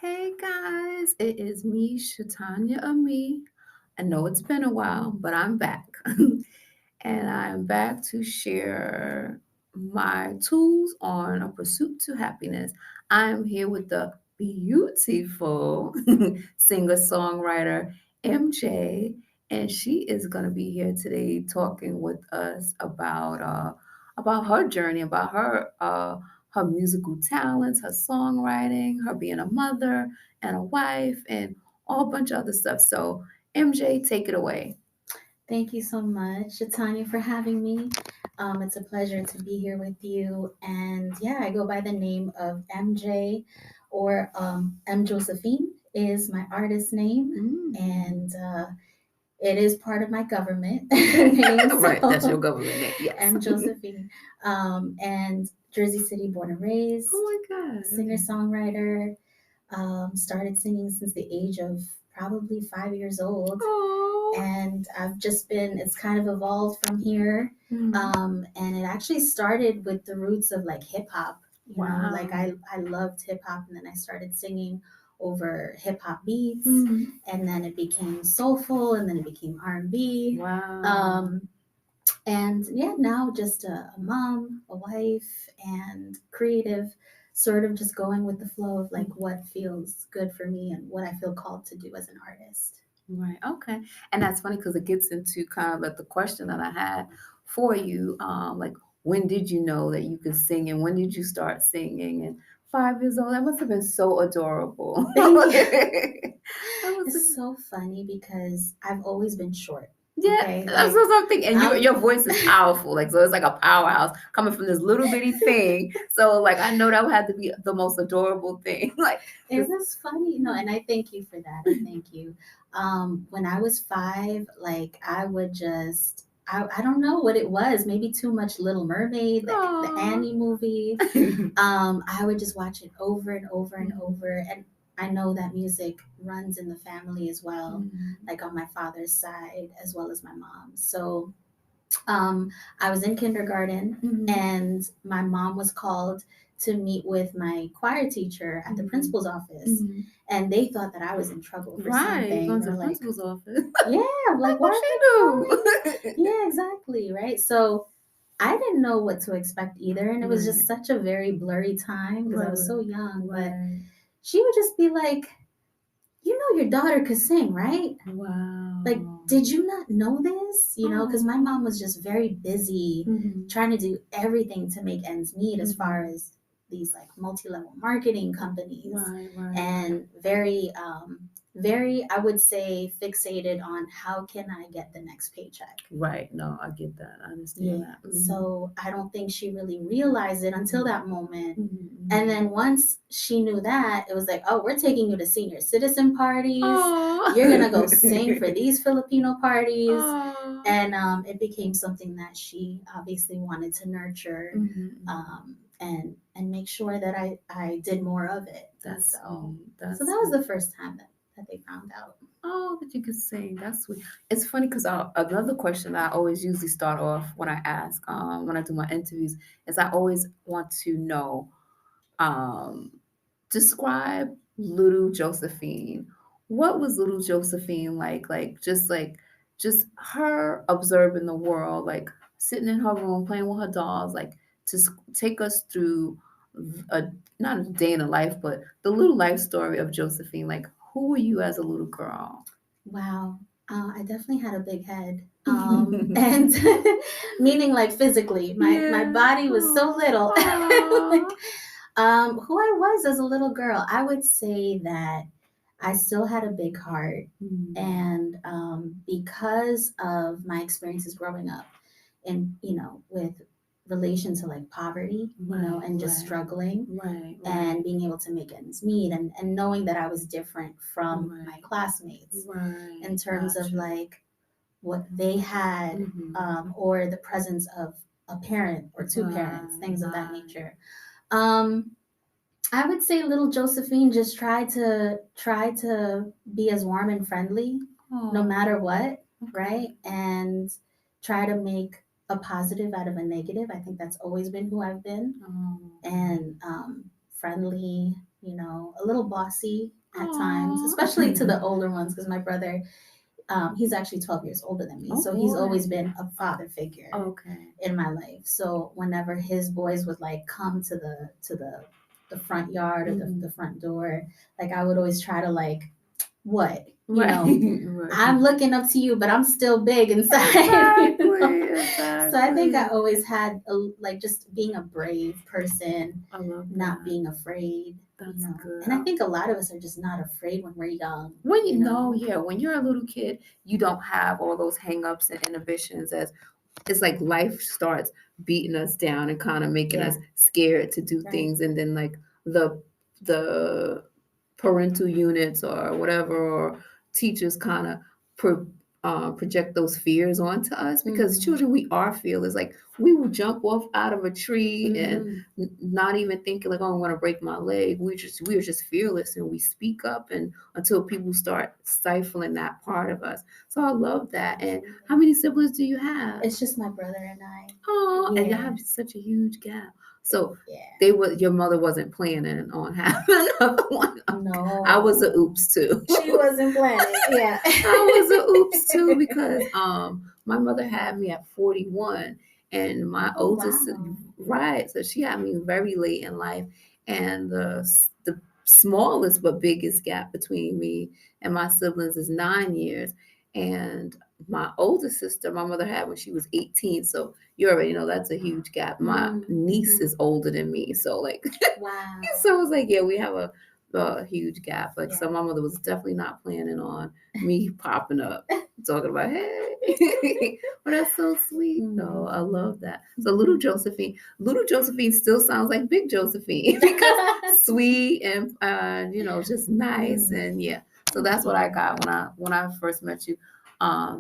Hey guys, it is me, Shatanya Ami. I know it's been a while, but I'm back. And I'm back to share my tools on a pursuit to happiness. I'm here with the beautiful singer songwriter MJ, and she is going to be here today talking with us about her journey, about her musical talents, her songwriting, her being a mother and a wife, and a whole bunch of other stuff. So, MJ, take it away. Thank you so much, Tanya, for having me. It's a pleasure to be here with you. And yeah, I go by the name of MJ or M. Josephine is my artist name. Mm. And it is part of my government name. Right, that's your So government name. Yes. M. Josephine. And Jersey City born and raised, Oh my God. singer Okay. songwriter. Started singing since the age of probably 5 years old, Oh. and I've just been, it's kind of evolved from here. Mm. And it actually started with the roots of like hip hop. Like Wow. I loved hip hop, and then I started singing over hip hop beats, Mm. and then it became soulful, and then it became R&B. Wow. Um, and yeah, now just a mom, a wife, and creative, sort of just going with the flow of like what feels good for me and what I feel called to do as an artist. Right. Okay. And that's funny because it gets into kind of like the question that I had for you. Like, when did you know that you could sing, and when did you start singing? And 5 years old, that must have been so adorable. Yeah. That must have It's so funny because I've always been short. Yeah, Okay, that's like what I'm thinking. And I'm your voice is powerful. Like, so it's like a powerhouse coming from this little bitty thing. So like I know that would have to be the most adorable thing. Like it this. was funny, and I thank you for that. I thank you. When I was five, like I would just I don't know what it was, maybe too much Little Mermaid, the Aw. Annie movie. I would just watch it over and over and over. And I know that music runs in the family as well, Mhm. like on my father's side as well as my mom's. So um, I was in kindergarten, Mhm. and my mom was called to meet with my choir teacher at the Mhm. principal's office. Mhm. And they thought that I was in trouble for Right, something. going They to were the like, principal's office. yeah, like, why What are she they calling? do? Yeah, exactly. Right. So I didn't know what to expect either. And it was Right, just such a very blurry time because I right, was right, so young. But right. she would just be like, you know, your daughter could sing, right? Like, Wow. did you not know this? Because my Oh. mom was just very busy Mhm. trying to do everything to make ends meet as far Mhm. as these like multi-level marketing companies, Right, right, right. and very, I would say, fixated on how can I get the next paycheck. Right. No, I get that. I understand Yeah. that. Mhm. So I don't think she really realized it until Mhm. that moment. And Mhm. then once she knew that, it was like, oh, we're taking you to senior citizen parties. Oh. You're going to go sing for these Filipino parties. Oh. And it became something that she obviously wanted to nurture, Mhm. and make sure that I did more of it. That's So, sweet. so That's that was sweet. the first time that they found out. Oh, that you could sing. That's sweet. It's funny because another question I always usually start off when I ask, when I do my interviews, is I always want to know, um, describe little Josephine. What was little Josephine like? Just her observing the world, like sitting in her room playing with her dolls. Like, just take us through a not a day in the life, but the little life story of Josephine. Like, who were you as a little girl? Wow. I definitely had a big head. And meaning like physically, my Yeah. body was so Oh. little. Like, Aw. who I was as a little girl, I would say that I still had a big heart. Mm. And because of my experiences growing up, and with relation to like poverty, Right, and just right, struggling right, and right, being able to make ends meet, and knowing that I was different from my right, classmates right. in terms of Gotcha. like what they had, Mm-hmm. or the presence of a parent or two parents, Right, things of that right. nature. Um, I would say little Josephine just tried to be as warm and friendly, no matter Oh, what, okay. right? And try to make a positive out of a negative. I think that's always been who I've been, Oh, and friendly. a little bossy at times, Aw. especially to the older ones, because my brother, he's actually 12 years older than me. Oh So he's boy. always been a father figure Okay. in my life. So whenever his boys would like come to the front yard or the Mhm. front door, like I would always try to like, what? Right. Right. I'm looking up to you, but I'm still big inside. Exactly. So I think I Exactly. always had like just being a brave person, I love not that. being afraid, That's good. And I think a lot of us are just not afraid when we're young, When you know, yeah, when you're a little kid, you don't have all those hangups and inhibitions as it's like life starts beating us down and kind of making Yeah, us scared to do right. things, and then like the parental units or whatever or teachers kind of pro, project those fears onto us because Mm-hmm. children, we are fearless. Like we will jump off out of a tree and Mm-hmm. not even thinking like, oh, I'm going to break my leg. We are just fearless, and we speak up, and until people start stifling that part of us. So I love that. And how Absolutely. many siblings do you have? It's just my brother and I. Oh, and you Yeah, have such a huge gap. So yeah. they were your mother wasn't planning on having another one. I was a No, oops too. she wasn't planning. Yeah. I was a oops too because my mother had me at 41, and my Oh oldest, wow. right, so she had me very late in life, and the smallest but biggest gap between me and my siblings is 9 years, and my oldest sister my mother had when she was 18, so you already know that's a huge gap. My niece Mm-hmm. is older than me, so like Wow. so it's like, yeah, we have a huge gap. Like, Yeah. so my mother was definitely not planning on me popping up, talking about, hey. But that's so sweet, though. Mm. I love that. So little Josephine still sounds like big Josephine because sweet and, just nice. Mm. And yeah, so Thank that's what I you. got when I first met you.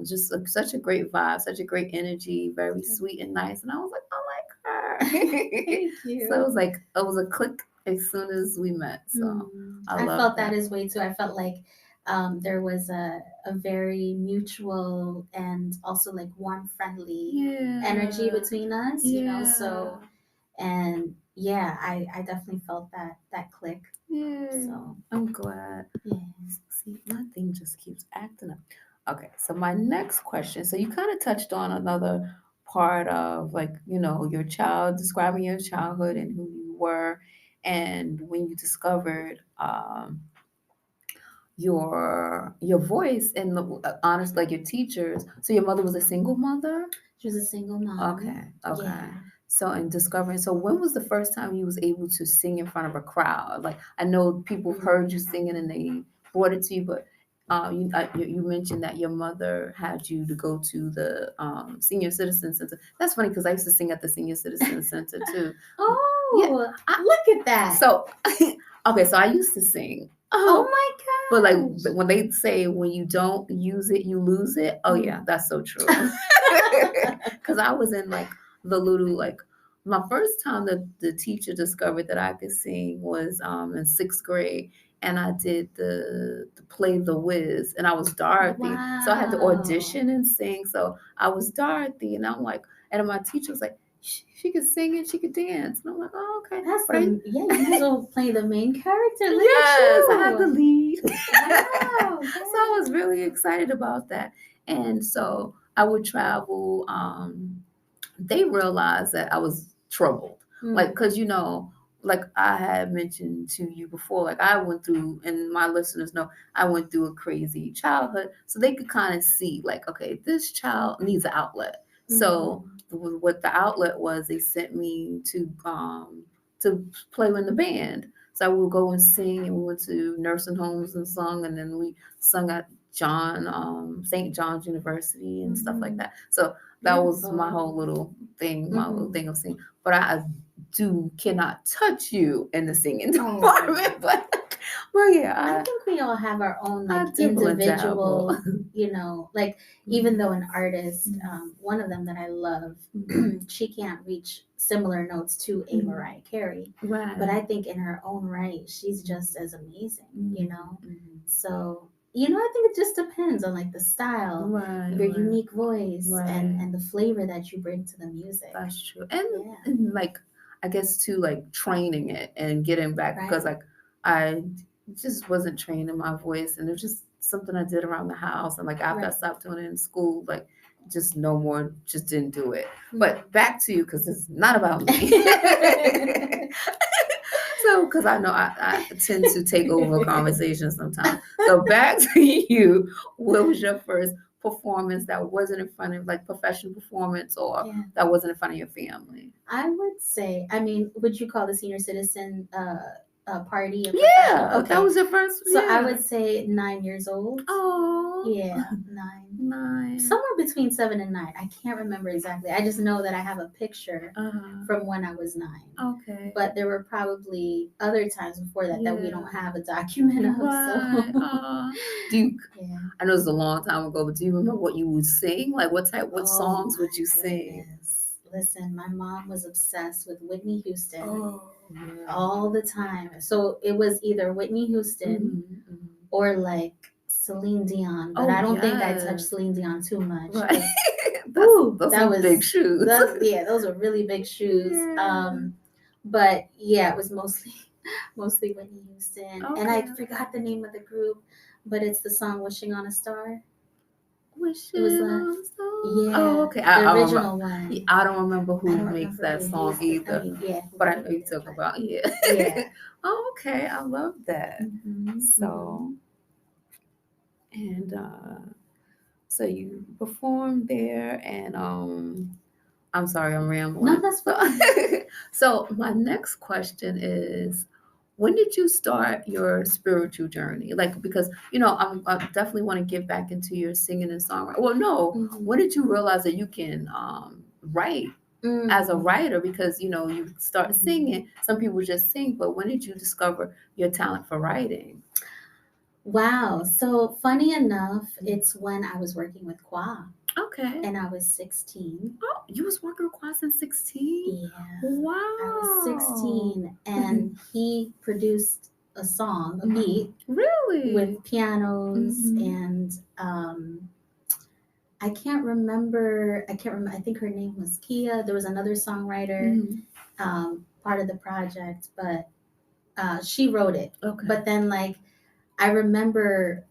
Just such a great vibe, such a great energy, very sweet and nice. And I was like, I like her. Thank So you. it was a click as soon as we met. So I I love felt that that. as way too. I felt like there was a very mutual and also like warm, friendly energy Yeah. between us, Yeah. So, and yeah, I definitely felt that click. Yeah. So, I'm glad. yeah. See, my thing just keeps acting up. Okay, so my next question. So you kind of touched on another part of like, your child, describing your childhood and who you were, and when you discovered your voice and honest, like your teachers. So your mother was a single mother. She was a single mom. Okay, okay. Yeah. So in discovering, so when was the first time you was able to sing in front of a crowd? Like I know people have heard you Mm. singing and they brought it to you, but you mentioned that your mother had you to go to the senior citizen center. That's funny because I used to sing at the senior citizen center too. Yeah, Oh, I, look at that. so okay, so I used to sing. Oh But like my gosh. when they say when you don't use it, you lose it. Oh yeah, Mm. that's so true. Because I was in like the little like my first time the teacher discovered that I could sing was in sixth grade, and I did the play The Wiz, and I was Dorothy. So I had to Wow. audition and sing. So I was Dorothy, and I'm like, and my teacher was like, she could sing and she could dance, and I'm like, oh okay, That's but I yeah, you might as well play the main character. Look at yes, I had the you. lead. Wow. So I was really excited about that. And so I would travel. They realized that I was troubled. Like, Mm. because, like I had mentioned to you before, like I went through, and my listeners know, I went through a crazy childhood. So they could kind of see, like, okay, this child needs an outlet. So Mm. what the outlet was, they sent me to play in the band. So I would go and sing, and we went to nursing homes and sung, and then we sung at St. John's University and stuff like Mm-hmm. that. So that was my Beautiful. whole little thing, my little Mm-hmm. thing of singing. But I do cannot touch you in the singing Oh. department. But I yeah, think we all have our own like I dibble and dabble. individual, like even though an artist, one of them that I love, she can't reach similar notes to a Mhm. Mariah Carey, but Right. I think in her own right, she's just as amazing. Mhm. So, I think it just depends on like the style, Right, your right, unique voice, and right. and the flavor that you bring to the music. That's true. And, Yeah. and like I guess too, like training it and getting back because Right. like I just wasn't trained in my voice, and it was just something I did around the house. And like after I Right. stopped doing it in school, like just no more, just didn't do it. Mhm. But back to you because it's not about me. So, because I know I tend to take over a conversation sometimes. So, back to you. What was your first performance that wasn't in front of like professional performance or Yeah. that wasn't in front of your family? I would say, I mean, would you call the senior citizen party a professional? Yeah, that Okay. was your first. So I Yeah. would say 9 years old. Oh, Yeah, nine. nice. Somewhere between 7 and 9. I can't remember exactly. I just know that I have a picture from when I was 9. Okay. But there were probably other times before that that we don't Yeah. have a document of. Right. So Do you? yeah. I know it's a long time ago, but do you remember what you would sing? Like what Oh songs would my you sing? goodness. Listen, my mom was obsessed with Whitney Houston Oh, yeah. all the time. So it was either Whitney Houston Mm-hmm. or like Celine Dion, but Oh, I don't think I touched yes. Celine Dion too much Right. because That's woo, those that some big was shoes. yeah, those were really big shoes. Yeah. But yeah, it was mostly mostly Whitney Houston, and I Okay. forgot the name of the group, but it's the song "Wishing on a Star." It was Wishing like on a star. Oh, yeah, okay. the I remember. original one. I don't remember I who don't makes remember that who song used it. I either, mean, yeah, who but I know created you it, talk but about yeah. yeah. Oh, okay. I love that. Mm-hmm. So and so you performed there, and I'm sorry, I'm No, rambling. that's So, fine. so my next question is, when did you start your spiritual journey? Like, because I definitely want to get back into your singing and songwriting. Well, no, when Mm-hmm. did you realize that you can write as a Mm-hmm. writer? Because you start Mm-hmm. singing. Some people just sing, but when did you discover your talent for writing? Wow. So funny enough, it's when I was working with Kwa Okay. and I was 16. Oh, you was working with Quas in 16? Yeah. I was Wow. 16 and he produced a song, a beat Really? with pianos Mm-hmm. and I can't remember. I think her name was Kia. There was another songwriter Mm-hmm. part of the project, but she wrote it. Okay. But then like I remember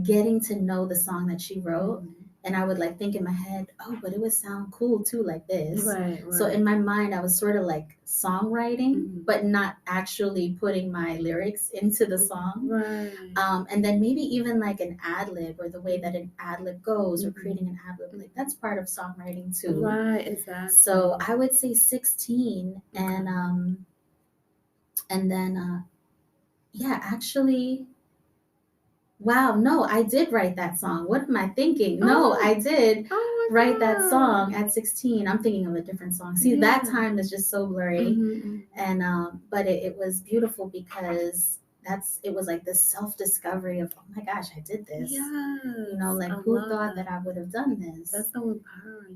getting to know the song that she wrote, Mhm. and I would like think in my head, oh, but it would sound cool too like this. Right, So right. in my mind I was sort of like songwriting Mhm. but not actually putting my lyrics into the song. Right. And then maybe even like an ad lib or the way that an ad lib goes or Mhm. creating an ad lib, like that's part of songwriting too. Right, exactly. So I would say 16, Okay. and then yeah, actually, wow, no, I did write that song. What am I thinking? No, Oh, I did oh write that my song God. at 16. I'm thinking of a different song. See, Yeah. that time is just so blurry. Mm-hmm. And but it was beautiful because it was like this self-discovery of, oh my gosh, I did this. Yes, I Like who love thought that that. I would have done this? That's so empowering.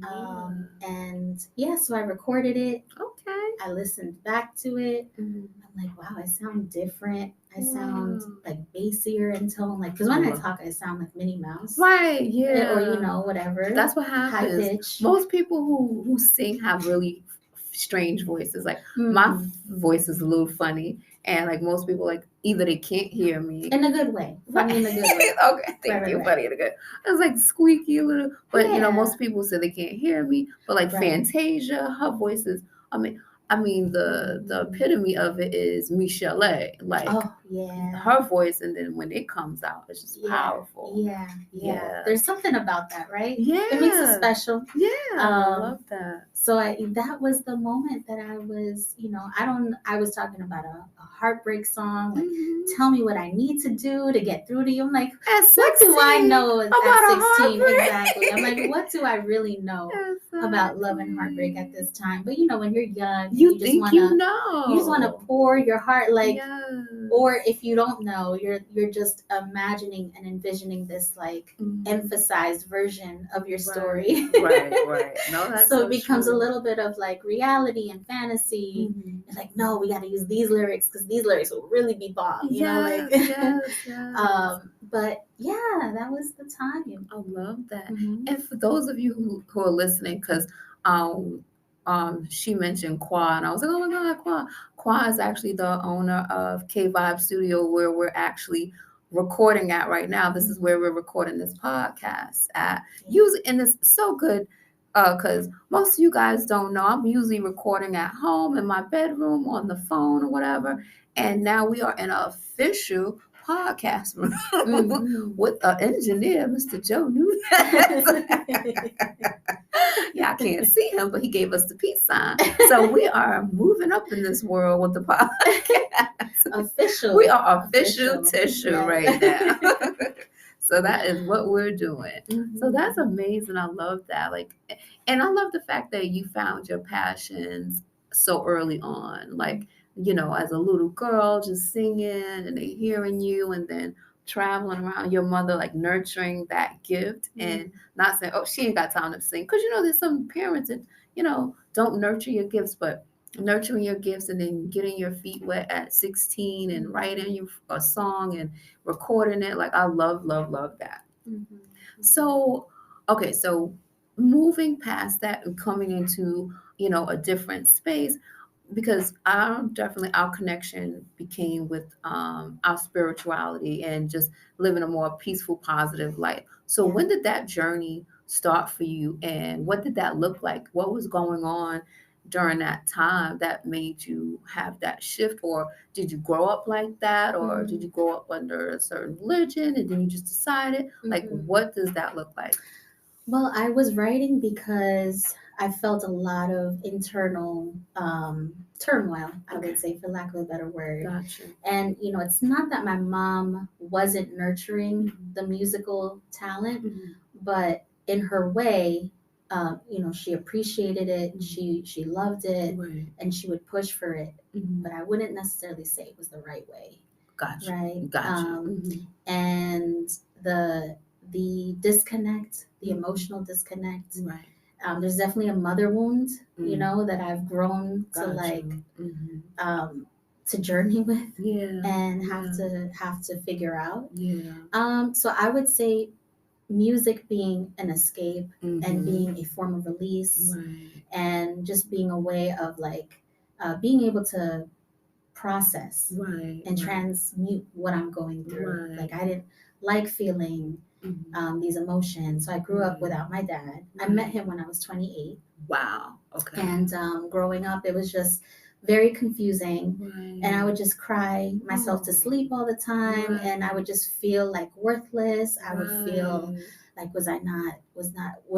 Yeah. And yeah, so I recorded it. Okay. I listened back to it. Mhm. I'm like, wow, I sound different. I sound Wow. like bassier in tone. Like, because I when I love. talk, I sound like Minnie Mouse, Right. or Yeah. whatever, That's what high happens. pitch. Most people who sing have really strange voices. Like my Hmm. voice is a little funny, and like most people, like either they can't hear me. In a good way, Right. funny in a good way. Okay, Right, thank right, you, right. funny and good. It's like squeaky a little, but Yeah, most people say they can't hear me. But like right. Fantasia, her voice is. I mean the Mm. epitome of it is Michelle. Like Oh yeah, her voice, and then when it comes out, it's just yeah, powerful. yeah, yeah. Yeah. There's something about that, right? It makes it Yeah. special. Yeah. I Um, love that. so that was the moment that I was, I was talking about a heartbreak song, like Hmm. tell me what I need to do to get through to you. I'm like, At what do I 16, know about at a 16 exactly? I'm like, heartbreak. what do I really know about love and heartbreak at Exactly. this time? But when you're young and You think you you just want to know. pour your heart, like, or Yes. if you don't know, you're just imagining and envisioning this like Mhm. emphasized version of your Right, story. right, right. No, that's So it so becomes a true. little bit of like reality and fantasy. Mhm. It's like, no, we got to use these lyrics because these lyrics will really be bomb, like. Yes, yes, yes. But yeah, that was the time. I love that. Hmm. And for those of you who are listening, because she mentioned Qua, and I was like, oh my God, Qua. Qua is actually the owner of K Vibe Studio, where we're actually recording at right now. This is where we're recording this podcast at. Usually, and it's so good because most of you guys don't know. I'm usually recording at home in my bedroom on the phone or whatever. And now we are in an official podcast room with an engineer, Mr. Joe Nunez. Yeah, I can't see him, but he gave us the peace sign. So we are moving up in this world with the podcast. Official. We are official tissue right now. So that is what we're doing. So that's amazing. I love that. Like, and I love the fact that you found your passions so early on. Like, as a little girl, just singing and they hearing you, and then traveling around your mother, like nurturing that gift and not saying, oh, she ain't got time to sing. Because, there's some parents that, don't nurture your gifts, but nurturing your gifts and then getting your feet wet at 16 and writing you a song and recording it. Like, I love, love, love that. So, okay, so moving past that and coming into, a different space, because our connection became with our spirituality and just living a more peaceful, positive life. So when did that journey start for you, and what did that look like? What was going on during that time that made you have that shift? Or did you grow up like that, or did you grow up under a certain religion and then you just decided? Like, what does that look like? Well, I was writing because I felt a lot of internal turmoil, I would say, for lack of a better word. Gotcha. And, it's not that my mom wasn't nurturing the musical talent, but in her way, she appreciated it, she loved it, and she would push for it. But I wouldn't necessarily say it was the right way. Gotcha. Right? Gotcha. And the disconnect, the emotional disconnect. Right. There's definitely a mother wound, that I've grown to like to journey with, and have to figure out. So I would say music being an escape and being a form of release, and just being a way of like being able to process and transmute what I'm going through. Like, I didn't like feeling these emotions. So I grew up without my dad. I met him when I was 28. Wow. Okay. And growing up, it was just very confusing. And I would just cry myself to sleep all the time. And I would just feel like worthless. I would feel like, was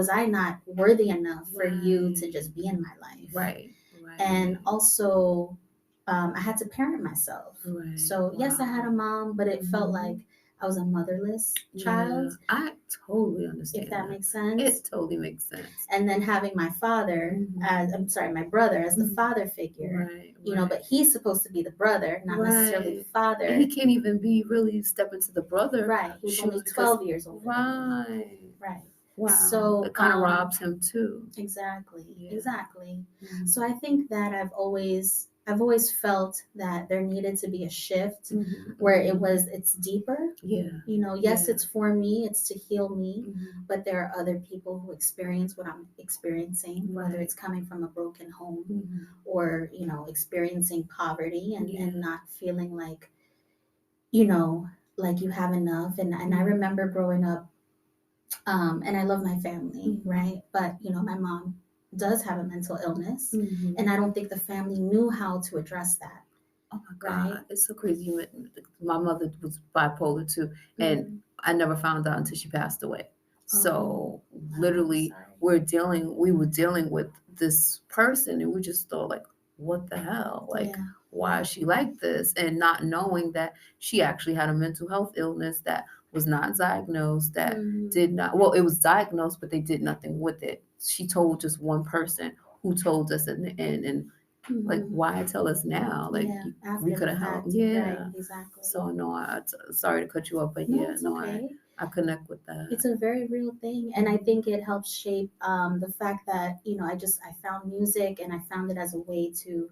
I not worthy enough for you to just be in my life? Right. And also, I had to parent myself. So yes, I had a mom, but it felt like I was a motherless child. I totally understand. If that makes sense. It totally makes sense. And then having my father my brother as the father figure. But he's supposed to be the brother, not necessarily the father. And he can't even be really step into the brother. Right. He was only 12 years old. Right. Wow. So it kind of robs him too. Exactly. So I think that I've always felt that there needed to be a shift where it's deeper. Yes, it's for me, it's to heal me, but there are other people who experience what I'm experiencing, whether it's coming from a broken home or, experiencing poverty and not feeling like, like you have enough. And I remember growing up, and I love my family, right? But, my mom does have a mental illness, and I don't think the family knew how to address that. Oh my God, right? It's so crazy. My mother was bipolar too, and I never found out until she passed away. So literally, we were dealing with this person, and we just thought like, what the hell? Like, why is she like this? And not knowing that she actually had a mental health illness that was not diagnosed, that did not, well, it was diagnosed, but they did nothing with it. She told just one person who told us and like, why tell us now? Like, we could have helped. Right, exactly. So no, sorry to cut you off, but okay. I connect with that. It's a very real thing, and I think it helps shape the fact that I found music, and I found it as a way to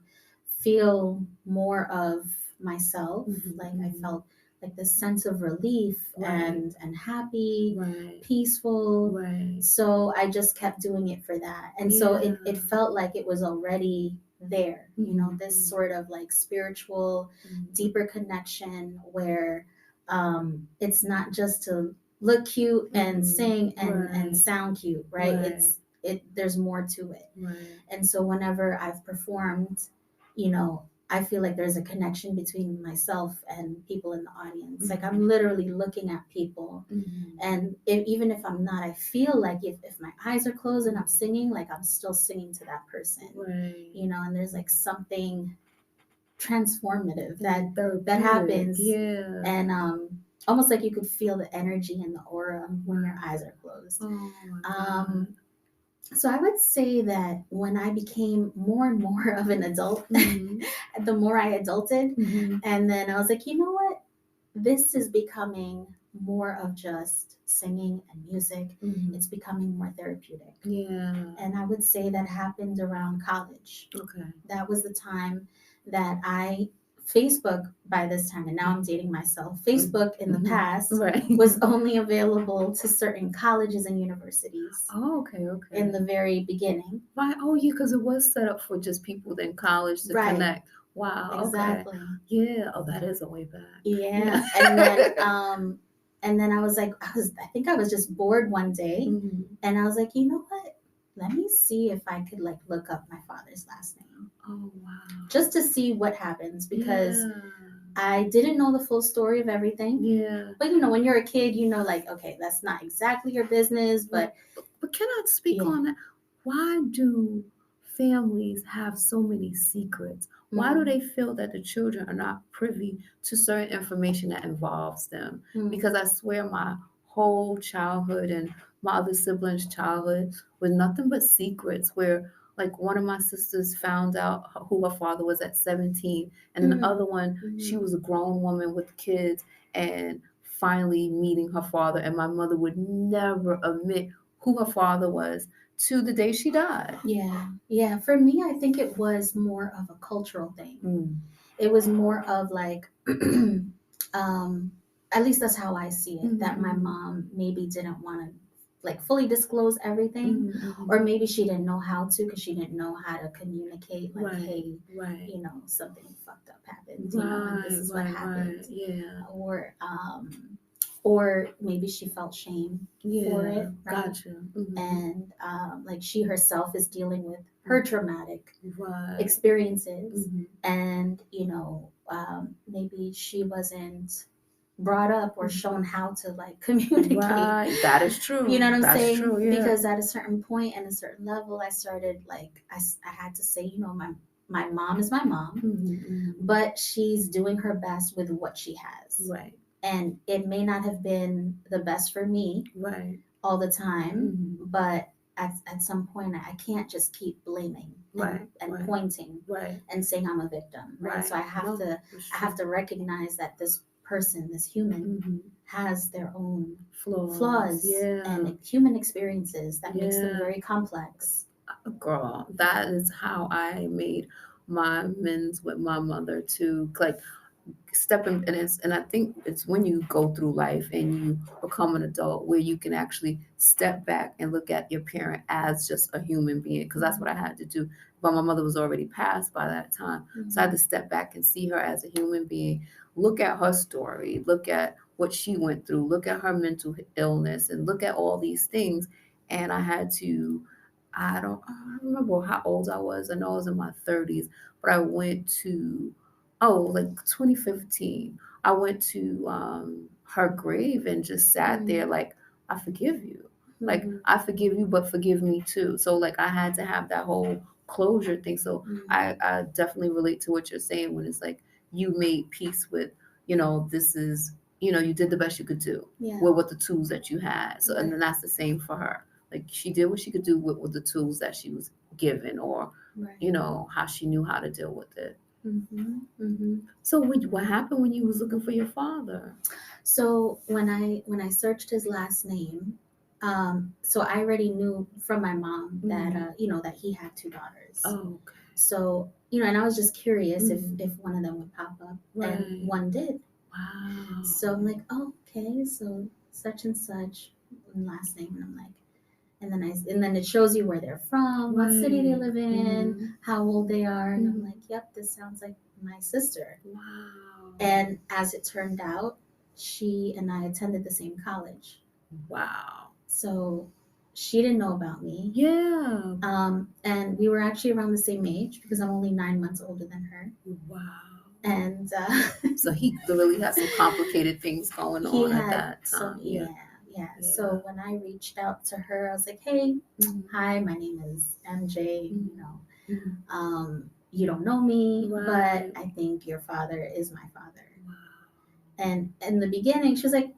feel more of myself. Like, I felt like this sense of relief and happy, peaceful. So I just kept doing it for that, and so it felt like it was already there, you know, this Mm-hmm. sort of like spiritual, Mm-hmm. deeper connection where it's not just to look cute and sing and Right. sound cute, right? Right. There's more to it. Right. And so whenever I've performed, you know, I feel like there's a connection between myself and people in the audience. Like I'm Mm-hmm. literally looking at people. Mm-hmm. And even if I'm not, I feel like if my eyes are closed and I'm Mm-hmm. singing, like I'm still singing to that person, Right. you know, and there's like something transformative And that therapeutic. happens. Yeah. And almost like you could feel the energy and the aura when your Right. eyes are closed. Oh my God. Um, so I would say that when I became more and more of an adult, Mm-hmm. the more I adulted, Mm-hmm. and then I was like, you know what? This is becoming more of just singing and music. Mm-hmm. It's becoming more therapeutic. Yeah. And I would say that happened around college. Okay. That was the time that Facebook by this time, and now I'm dating myself. Facebook in the Mm-hmm. past Right. was only available to certain colleges and universities Oh, okay, in okay. the very beginning. Right. Oh, yeah, because it was set up for just people in college to Right, connect. Wow. Okay. exactly. Yeah. Oh, that is a way back. Yeah. Yeah, and then I was like, I think I was just bored one day, Mm-hmm. and I was like, you know what? Let me see if I could like look up my father's last name Oh, wow. just to see what happens because Yeah. I didn't know the full story of everything. Yeah. But you know, when you're a kid, you know, like, okay, that's not exactly your business, but But can I speak yeah. on that? Why do families have so many secrets? Why do Mm, they feel that the children are not privy to certain information that involves them? mm, Because I swear my whole childhood and my other siblings' childhood was nothing but secrets where like one of my sisters found out who her father was at 17 and the mm, other one she mm. was a grown woman with kids and finally meeting her father and my mother would never admit who her father was to the day she died. Yeah. Yeah. For me, I think it was more of a cultural thing. Mm. It was more of like, um, at least that's how I see it, that my Mm-hmm. mom maybe didn't want to like fully disclose everything, Mm-hmm. or Mm-hmm. maybe she didn't know how to because she didn't know how to communicate, like, Right, hey, right, you know, something fucked up happened, you know, and this right, is what right, right. happened. Yeah, Or, or maybe she felt shame for yeah. it, right? Gotcha. Mm-hmm. And like she herself is dealing with her traumatic Right. experiences, Mm-hmm. and you know, maybe she wasn't brought up or shown how to like communicate. Right. That is You know true. what I'm That's saying? true. Yeah. Because at a certain point and a certain level, I started like I had to say, you know, my mom is my mom, Mm-hmm. Mm-hmm. but she's doing her best with what she has, Right. and it may not have been the best for me Right. all the time, Mm-hmm. but at some point I can't just keep blaming Right. and Right. pointing Right. and saying I'm a victim, right? So Right. No, it's I have true. to recognize that this person, this human, Mm-hmm. has their own Flaws. flaws Yeah. and human experiences that makes them Yeah. very complex. Girl, that is how I made my amends with my mother too. Like stepping and I think it's when you go through life and you become an adult where you can actually step back and look at your parent as just a human being because that's what I had to do. But my mother was already passed by that time, so I had Mm-hmm. to step back and see her as a human being, look at her story, look at what she went through, look at her mental illness, and look at all these things. And I had to I don't remember how old I was. I know I was in my 30s, but I went to like 2015. I went to her grave and just sat there Mm-hmm. like I forgive you. Like Mm-hmm. I forgive you, but forgive me too. So like I had to have that whole closure thing. So I definitely relate to what you're saying when it's like you made peace with, this is, you did the best you could do Yeah, with the tools that you had. So and right, then that's the same for her. Like she did what she could do with the tools that she was given or, right. how she knew how to deal with it. Mm-hmm. Mm-hmm. So what happened when you was looking for your father? So when I searched his last name, so I already knew from my mom that Mm. you know that he had two daughters. Oh, okay. So you know, and I was just curious Mm. if one of them would pop up, and Right. one did. Wow. So I'm like, oh, okay, so such and such last name, and I'm like, and then it shows you where they're from, what city they Right. live in, how old they are, and I'm Mhm. like, yep, this sounds like my sister. Wow. And as it turned out, she and I attended the same college. Wow. So she didn't know about me. Yeah. And we were actually around the same age because I'm only 9 months older than her. Wow. And So he really had some complicated things going he on at had that some, time. yeah, yeah. So when I reached out to her, I was like, hey, Mhm. hi, my name is MJ. Mhm. You know, Mhm. you don't know me, Right. but I think your father is my father. Wow. And in the beginning, she was like,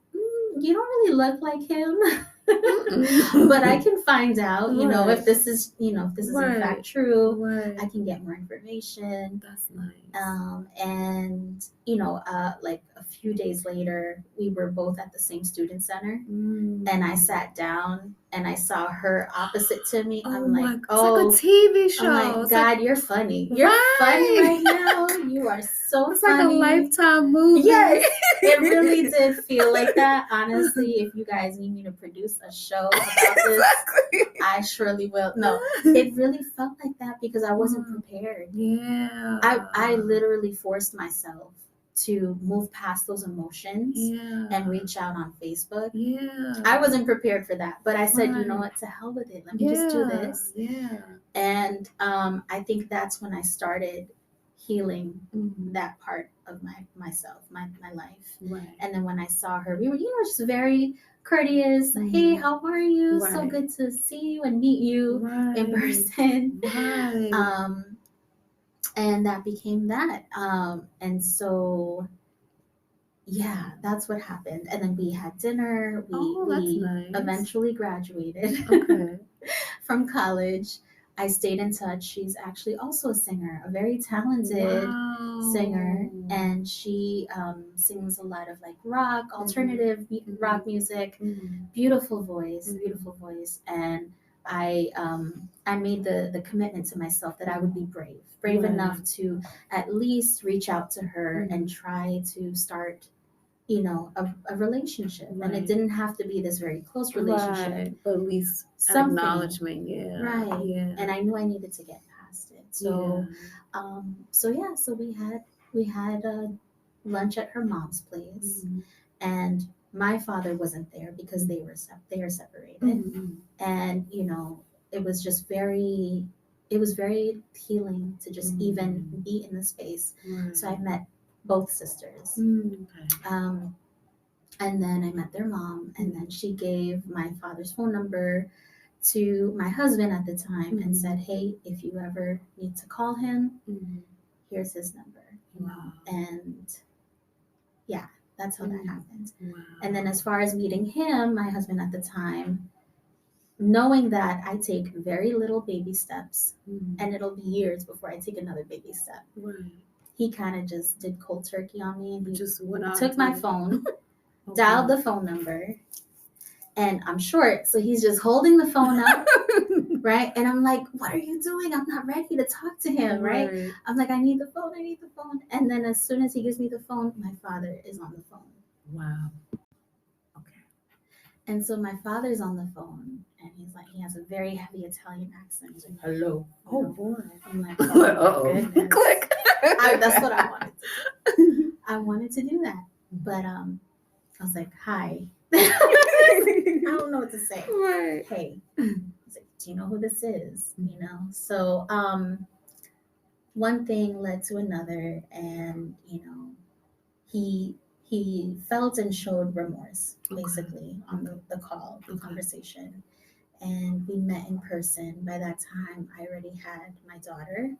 you don't really look like him. But I Mm-mm. can find out, you know, if Right. this is, you know, if this is in fact Right. true. Right. I can get more information. That's nice. And you know, like a few days later, we were both at the same student center, and I sat down and I saw her opposite to me. Oh I'm like, my, it's like a oh, TV I'm show. like, It's like God, you're funny. You're funny right. right now. You are so It's like a funny. Lifetime movie. Yes, it really did feel like that. Honestly, if you guys need me to produce a show about this, Exactly. I surely will. No, it really felt like that because I wasn't prepared. Yeah. I literally forced myself to move past those emotions Yeah. and reach out on Facebook. Yeah. I wasn't prepared for that, but I said, you know Right. what, to hell with it. Let me just do Yeah. this. Yeah. And I think that's when I started healing Mhm. that part of myself, my life. Right. And then when I saw her, we were, you know, just very courteous. Hey, how are you? So Right. good to see you and meet you in Right. person. Right. Um, and that became that. And so yeah, that's what happened. And then we had dinner. Oh, that's We nice. eventually graduated Okay. from college. I stayed in touch. She's actually also a singer, a very talented singer, Wow. and she sings a lot of like rock, alternative rock music. Mhm. Beautiful voice, Mhm. beautiful voice. And I made the commitment to myself that I would be brave enough Right. to at least reach out to her and try to start, you know, a relationship. And it Right. didn't have to be this very close relationship. Right. But at least Something. acknowledgement. Yeah. Right. Yeah. And I knew I needed to get past it. So so yeah, so we had lunch at her mom's place, Mhm. and my father wasn't there because they are separated. Mhm. And you know, it was just very it was very healing to just even be in the space. Right. So I met both sisters. Okay. And then I met their mom, and then she gave my father's phone number to my husband at the time and said, hey, if you ever need to call him, here's his number, you know. And yeah, that's how that happened. Wow. And then as far as meeting him, my husband at the time, knowing that I take very little baby steps and it'll be years before I take another baby step, Right. he kind of just did cold turkey on me, and he Just went out. took my phone, dialed the phone number, and I'm short, so he's just holding the phone up, right? And I'm like, what are you doing? I'm not ready to talk to him, right? I'm like, I need the phone, I need the phone. And then as soon as he gives me the phone, my father is on the phone. Wow. Okay. And so my father's on the phone, and he's like, he has a very heavy Italian accent. He's like, hello. Oh boy. I'm like, oh my goodness. Click. That's what I wanted to do. I wanted to do that. But I was like, hi. I don't know what to say. Right. Hey. He's like, do you know who this is? You know? So one thing led to another, and you know, he felt and showed remorse basically on the call, the conversation. And we met in person. By that time I already had my daughter.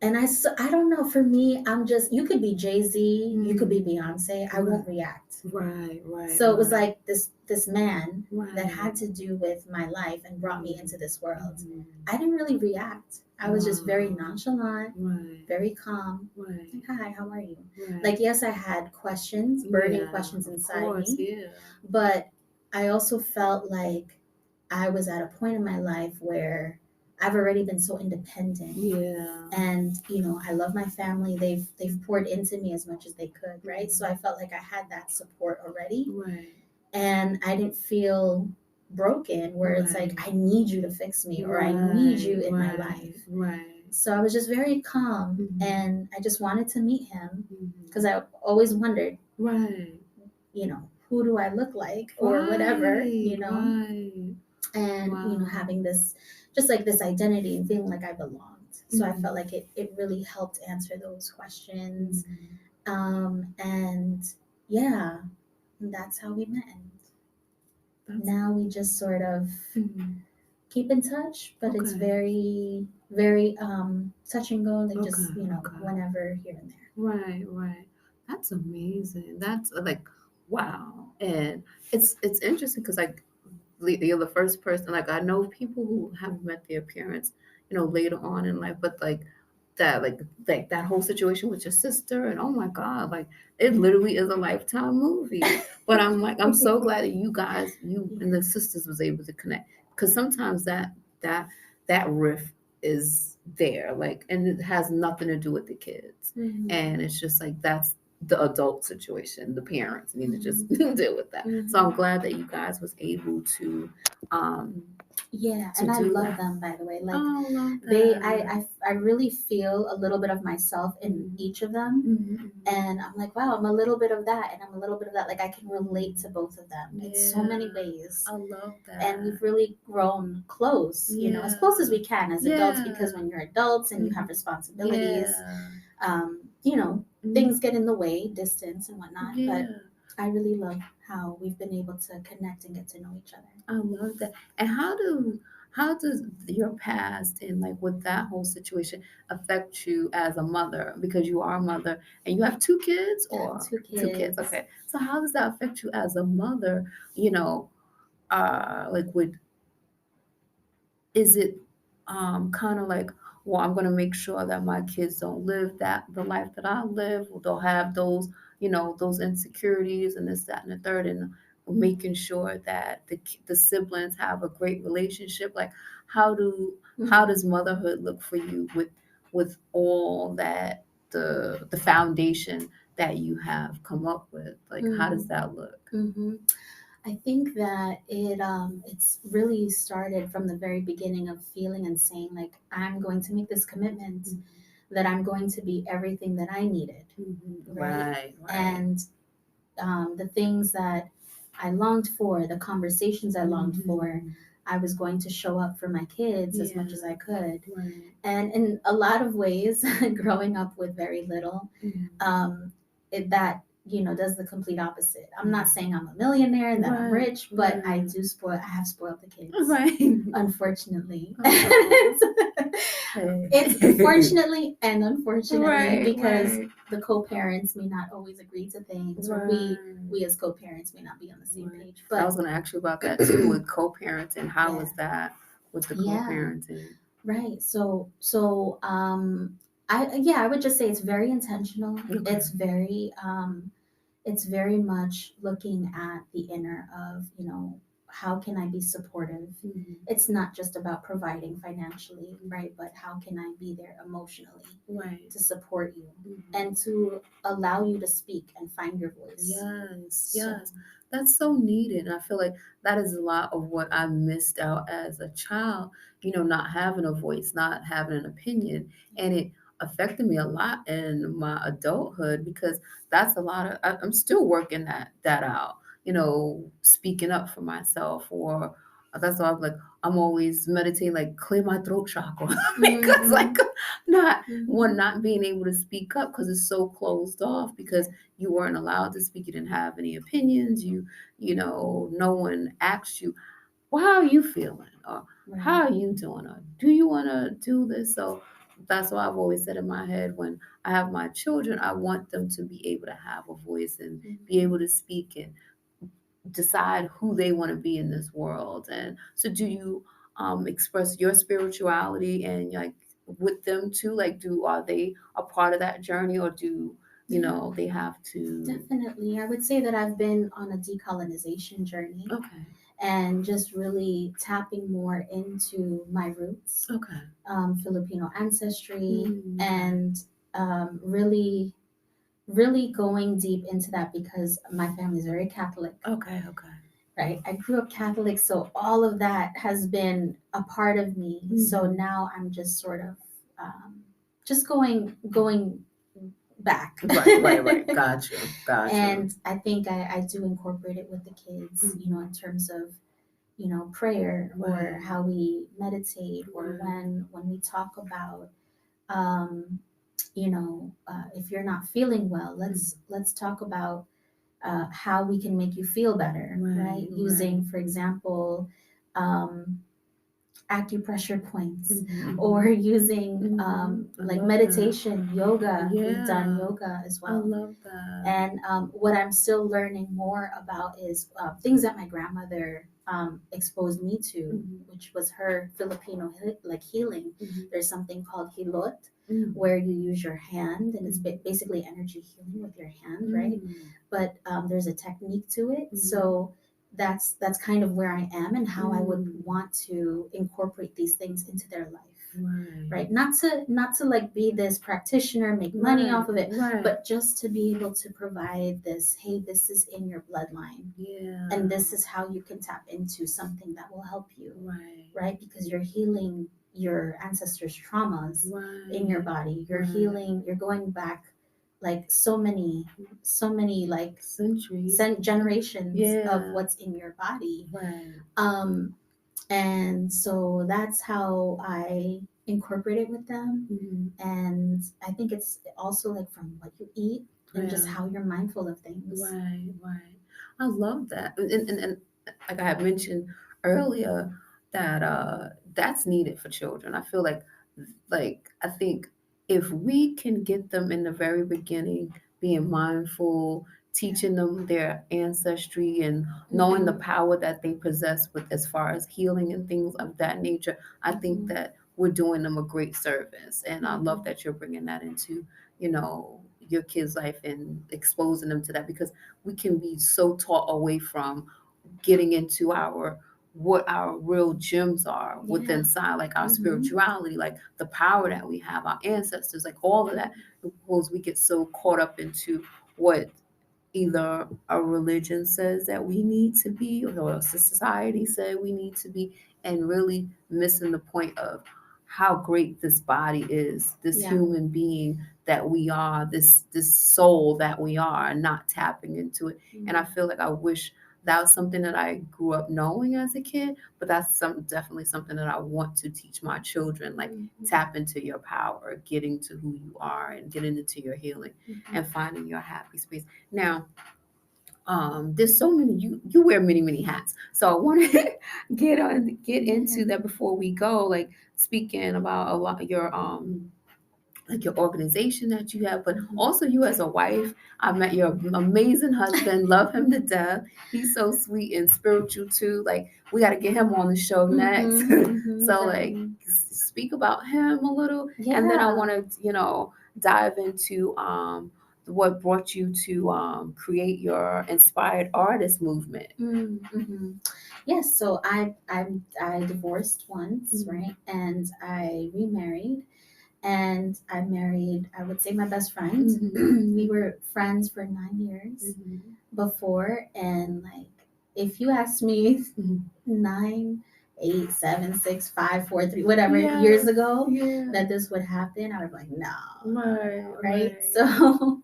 And I don't know, for me, I'm just, you could be Jay-Z, you could be Beyonce, I won't react. Right. So it was like this man that had to do with my life and brought me into this world. I didn't really react. I was just very nonchalant, very calm. Right. Like, hi, how are you? Right. Like, yes, I had questions, burning questions inside me. But I also felt like I was at a point in my life where I've already been so independent. Yeah. And you know, I love my family. They've poured into me as much as they could, right? So I felt like I had that support already. Right. and I didn't feel broken where it's like, Right. I need you to fix me or I need Right. you in my Right. life. Right. So I was just very calm, Mhm. and I just wanted to meet him because Mhm. I always wondered, Right. who do I look like or whatever, Right. Right. and, Wow. having this, just like this identity and feeling like I belonged. So I felt Mhm. like it really helped answer those questions. Mhm. And yeah, and that's how we met. And That's now we just sort of mhm. keep in touch, but it's Okay. very, very touch and go, like Okay. just, Okay. whenever here and there. Right. Right. That's amazing. That's like wow. And it's interesting because like you're the first person. Like I know people who have met their parents, later on in life, but that like that whole situation with your sister and oh my god, like it literally is a lifetime movie. But I'm like I'm so glad that you and the Yeah. sisters was able to connect because sometimes that that riff is there like and it has nothing to do with the kids Mm-hmm. and it's just like that's the adult situation. The parents need to just Mm-hmm. deal with that. So I'm Mm-hmm. glad that you guys was able um Yeah, to and I do love that. them, by the way. Like, Oh, I love they, that. I really feel a little bit of myself in Mhm. each of them. Mhm. And I'm like, wow, I'm a little bit of that, and I'm a little bit of that. Like, I can relate to Mhm. both of them in so Yeah, many ways. I love And that. we've really grown close, as Yeah, close as we can as adults, yeah. because when you're adults and you have Mhm. responsibilities, Yeah. um, you know, Mhm. things get in the way, distance and whatnot. But Yeah. I really love how we've been able to connect and get to know each other. I love that. And how does your past and like with that whole situation affect you as a mother? Because you are a mother and you have two kids I have or two two kids. kids. Okay. So how does that affect you as a mother? You know, like with is it kind of like well I'm going to make sure that my kids don't live that the life that I live they'll have those those insecurities and this that and the third and making sure that the siblings have a great relationship like how do how Mm-hmm. does motherhood look for you with all that the foundation that you have come up with like how does that look. Mm-hmm. I think that it's really started from the very beginning of feeling and saying, like, I'm going to make this commitment that I'm going to be everything that I needed, right? Right, right. And the things that I longed for, the conversations I longed for, Hmm. I was going to show up for my kids as Yeah, much as I could. right. And in a lot of ways, growing up with very little, Mhm. um, that does the complete opposite. I'm not Mhm. saying I'm a millionaire and that I'm Right, rich, but right, I have spoiled the kids, right. unfortunately. Oh, hey. It's fortunately and unfortunately, Right, because right, the co-parents may not always agree to things, or right, we as co-parents may not be on the same right. page. I But was going to ask you about that too with co-parenting. How yeah, was that with the yeah, co-parenting? right. I would just say it's very intentional. Okay. It's very much looking at the inner of, how can I be supportive? Mhm. It's not just about providing financially, right? But how can I be there emotionally Right. to support you Mhm. and to allow you to speak and find your voice? Yes, So, yes. That's so needed. And I feel like that is a lot of what I missed out as a child, not having a voice, not having an opinion. And it affected me a lot in my adulthood because that's a lot of, I'm still working that out, speaking up for myself or that's why I'm like, I'm always meditating, like clear my throat chakra because like mm-hmm, not mm-hmm, one, not being able to speak up because it's so closed off because yeah, you weren't allowed to speak. You didn't have any opinions. No one asked you, well, how are you feeling? Or how right. are you doing? Or do you want to do this? So that's why I've always said in my head when I have my children, I want them to be able to have a voice and be Mm-hmm. able to speak and decide who they want to be in this world. And so do you express your spirituality and like with them too? Like are they a part of that journey or do Yeah, they have to definitely. I would say that I've been on a decolonization journey okay. and just really tapping more into my roots, Okay. Filipino ancestry, Okay. and really, really going deep into that because my family is very Catholic, Okay, okay. right? I grew up Catholic, so all of that has been a part of me. So Mhm. now I'm just sort of just going back. Right, right, right. Got you. Got you. And I think I do incorporate it with the kids, you know, Mhm. in terms of, you know, prayer or Right, how we meditate or right. when we talk about um, you know, if you're not feeling well, Mm. let's talk about how we can make you feel better, Right, right? right. Using, for example, um, acupressure points, or Mhm. using I like love that. meditation, yoga. We've done Yeah, yoga as I well. love that. And what I'm still learning more about is things that my grandmother exposed me to, Mhm. which was her Filipino like healing. Mhm. There's something called hilot, Mm. where you use your hand, and it's Mhm. basically energy healing with your hand, right? Mm. But there's a technique to it. Mhm. So that's kind of where I am and how I would Mm. want to incorporate these things into their life, Right, right? Not to like be this practitioner, make money right, off of it, right. but just to be able to provide this, hey, this is in your bloodline, Yeah, and this is how you can tap into something that will help you, right, right? Because you're healing your ancestors' traumas in your right, body. You're right. healing, you're going back like so many like Centuries. generations of Yeah, what's in your body. right. Um, and so that's how I incorporate it with them. Mhm. And I think it's also like from what you eat and just Yeah, how you're mindful of things. right, right. I love that. And like I had mentioned earlier, that that's needed for children. I feel like I think if we can get them in the very beginning being mindful, teaching them their ancestry and knowing the Mm-hmm. power that they possess with as far as healing and things of that nature, I think Mm-hmm. that we're doing them a great service. And I love Mm-hmm. that you're bringing that into, you know, your kids' life and exposing them to that, because we can be so taught away from getting into our what our real gems are within Yeah. inside, like our Mm-hmm. spirituality, like the power that we have, our ancestors, like all of that. Because we get so caught up into what either a religion says that we need to be or society said we need to be, and really missing the point of how great this body is, this Yeah. human being that we are, this soul that we are, and not tapping into it. And I Mm-hmm. feel like I wish that was something that I grew up knowing as a kid, but that's definitely something that I want to teach my children, like Mm-hmm. tap into your power, getting to who you are and getting into your healing and finding your happy space. Now, there's so many, you wear many hats, so I want to get into Yeah. that before we go, like speaking about a lot of your like your organization that you have, but Mm-hmm. also you as a wife. I met your amazing husband, love him to death. He's so sweet and spiritual too. Like we got to get him on the show next. Mm-hmm. Mm-hmm. So like Definitely. speak about him a little, and then I Yeah. want to dive into what brought you to create your inspired artist movement. Mm-hmm. Yes. So I divorced once, Mhm. right, and I remarried, and I married, I would say, my best friend. Mhm. We were friends for 9 years Mhm. before, and like if you asked me Mhm. 9, 8, 7, 6, 5, 4, 3, whatever Yeah. years ago Yeah. that this would happen, I was like, no, no, Right. no, right? Right. So,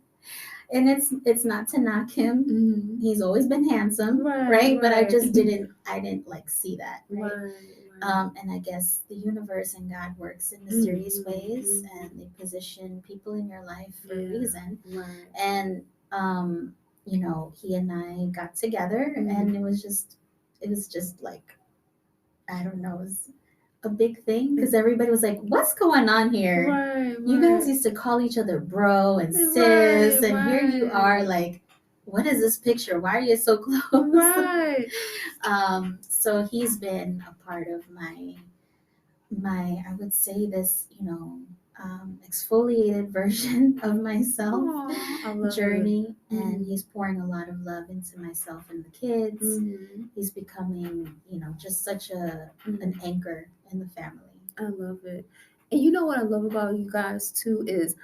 and it's not to knock him. Mhm. He's always been handsome, Right, right? But right. I didn't like see that, right? Right, right. And I guess the universe and God works in mysterious Mhm, ways, and mhm. they position people in your life for a Yeah, reason. right. And you know, he and I got together, and Mhm. it was just like, I don't know, it was a big thing because everybody was like, "What's going on here? Right, You guys right. used to call each other bro and Right, sis, and here you are right. like, what is this picture? Why are you so close?" Right. So he's been a part of I would say this, you know, exfoliated version of myself Oh, I love it. journey, and Mhm. he's pouring a lot of love into myself and the kids. Mhm. He's becoming, you know, just such an Mhm. anchor in the family. I love it. And you know what I love about you guys too is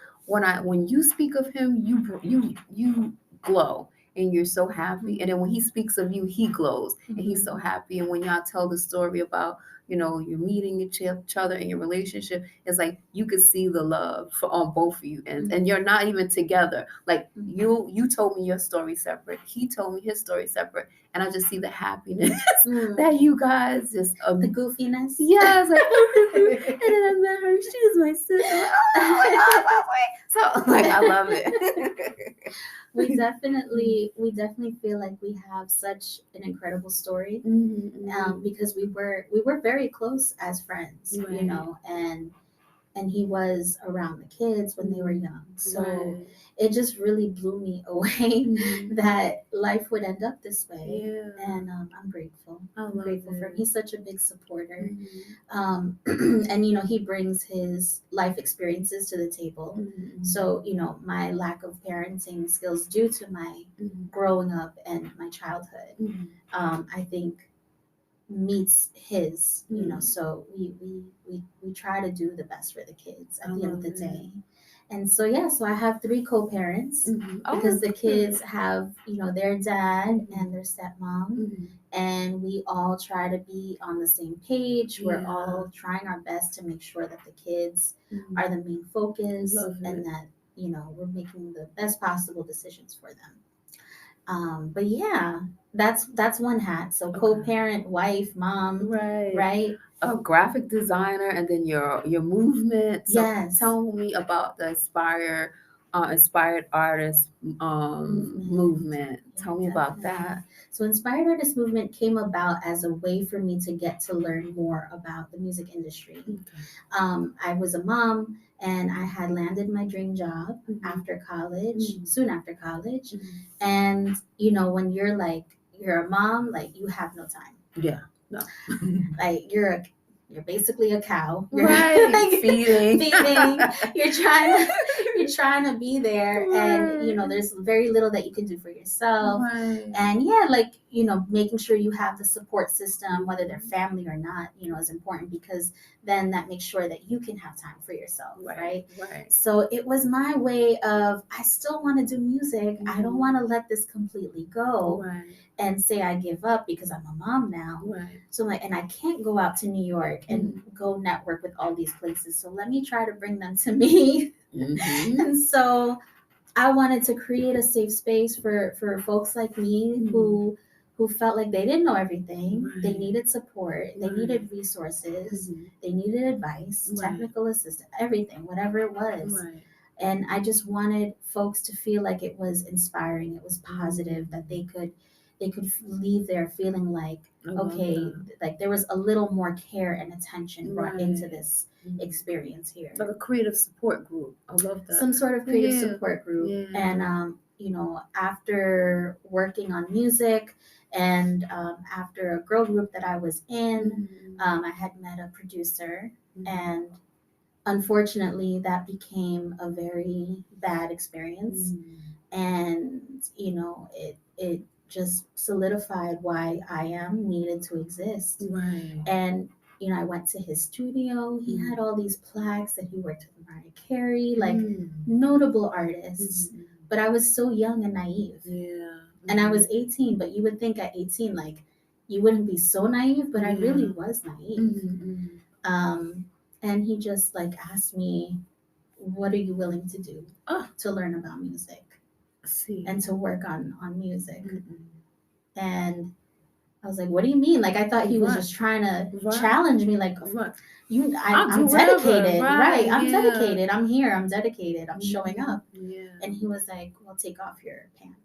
when you speak of him, you glow and you're so happy. And then when he speaks of you, he glows and he's so happy. And when y'all tell the story about, you're meeting each other in your relationship, it's like you could see the love on both of you, and you're not even together. Like you told me your story separate, he told me his story separate, and I just see the happiness that you guys just the goofiness. yes, like and then I met her. She was my sister. Like, oh my god, my way. So like I love it. we definitely feel like we have such an incredible story, because we were very close as friends, Right. and he was around the kids when they were young. So Right. it just really blew me away that life would end up this way. Yeah. And I'm grateful. I I'm love grateful for him. it. He's such a big supporter. Mhm. And he brings his life experiences to the table. So my lack of parenting skills due to my growing up and my childhood, I think meets his, so we try to do the best for the kids I at the end of love the it. day. And so yeah, so I have three co-parents, Oh, because the that's good. kids have their dad and their stepmom, Mhm. and we all try to be on the same page. We're Yeah. all trying our best to make sure that the kids Mhm. are the main focus, Love and it. that we're making the best possible decisions for them. But yeah, that's one hat. So Okay. co-parent, wife, mom, Right. right? A graphic designer, and then your movement. So Yes. tell me about the inspired artist movement. Yeah, Tell me about definitely. that. So Inspired Artist Movement came about as a way for me to get to learn more about the music industry. Okay. I was a mom, and I had landed my dream job after college, soon after college. And when you're a mom, like you have no time. Yeah. No. Like you're basically a cow. You're Right. like, Feeding. feeding. You're trying to be there, and there's very little that you can do for yourself. Right. And yeah, like making sure you have the support system, whether they're family or not, is important, because then that makes sure that you can have time for yourself, right? Right. So it was my way of, I still want to do music. I don't want to let this completely go Right. and say I give up because I'm a mom now. Right. So I'm like, and I can't go out to New York and go network with all these places. So let me try to bring them to me. And so I wanted to create a safe space for folks like me who felt like they didn't know everything. Right. They needed support. They Right. needed resources. They needed advice, technical assistance, everything, whatever it was. Right. And I just wanted folks to feel like it was inspiring, it was positive, that they could leave there feeling like, okay, like there was a little more care and attention brought into this experience here. Like a creative support group. I love that. Some sort of creative support group. Yeah. And after working on music, and after a girl group that I was in, I had met a producer, and unfortunately that became a very bad experience. And it just solidified why I am needed to exist. Right. And I went to his studio. He had all these plaques that he worked with Mariah Carey, like notable artists. But I was so young and naive. Yeah. And I was 18, but you would think at 18, like, you wouldn't be so naive, but I really was naive. And he just like asked me, what are you willing to do to learn about music and to work on music? And I was like, what do you mean? Like, I thought he was just trying to challenge me. Like, I'm dedicated. Right. I'm dedicated. I'm here. I'm dedicated. I'm showing up. Yeah. And he was like, well, take off your pants.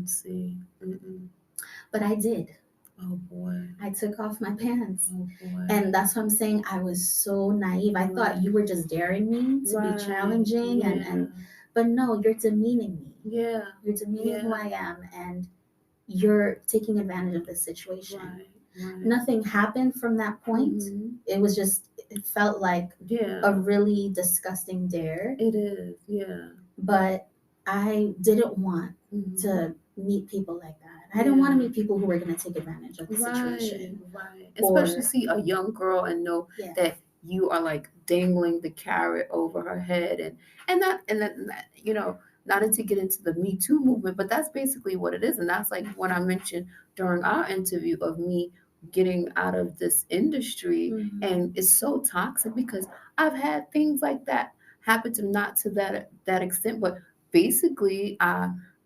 See. But I did. Oh boy. I took off my pants. Oh boy. And that's what I'm saying. I was so naive. I thought you were just daring me to be challenging, but no, you're demeaning me. Yeah. You're demeaning who I am, and you're taking advantage of this situation. Right. Nothing happened from that point. It was just, it felt like a really disgusting dare. It is, yeah. But I didn't want to meet people like that. I didn't want to meet people who were going to take advantage of the situation. Right. Especially see a young girl and know that you are like dangling the carrot over her head, and that, not to get into the Me Too movement, but that's basically what it is. And that's like what I mentioned during our interview of me getting out of this industry. Mm-hmm. And it's so toxic because I've had things like that happen to me, not to that extent, but basically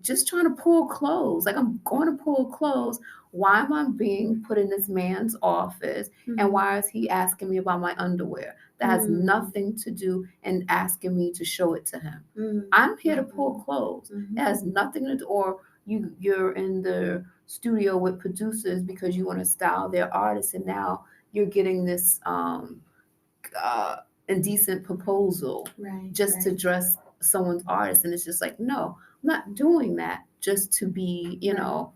just trying to pull clothes. Like, I'm going to pull clothes. Why am I being put in this man's office? And Mm-hmm. why is he asking me about my underwear? That has nothing to do and asking me to show it to him. I'm here to pull clothes. It has nothing to do, or you're in the studio with producers because you want to style their artists, and now you're getting this uh, indecent proposal Right, just to right, dress someone's artist, and it's just like, no, I'm not doing that just to be, right.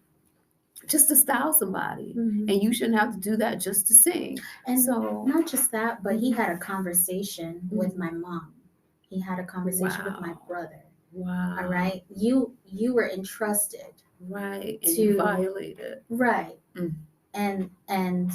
just to style somebody, Mm-hmm. and you shouldn't have to do that just to sing. And So, not just that, but he mhm, had a conversation with mhm. my mom. He had a conversation with my Wow, brother. All wow, right, you were entrusted right, and you to violated. right, Mm. and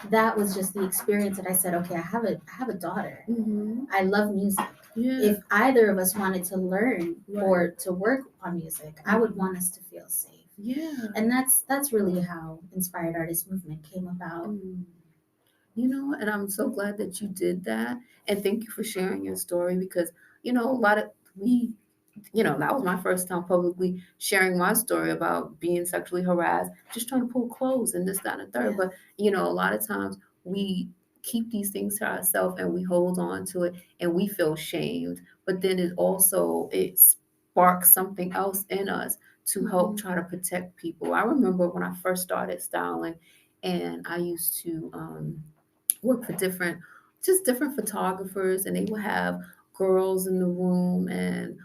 that was just the experience that I said, okay, I have a daughter. Mm-hmm. I love music. Yeah, If either of us wanted to learn right. or to work on music, I would Mm-hmm. want us to feel safe. Yeah. And that's really how Inspired Artist Movement came about. Mm. And I'm so glad that you did that. And thank you for sharing your story because, a lot of we, that was my first time publicly sharing my story about being sexually harassed, just trying to pull clothes and this, that, and the third. Yeah. But, a lot of times we keep these things to ourselves and we hold on to it and we feel shamed. But then it sparks something else in us to help Mm-hmm. try to protect people. I remember when I first started styling and I used to, work for different photographers, and they would have girls in the room, and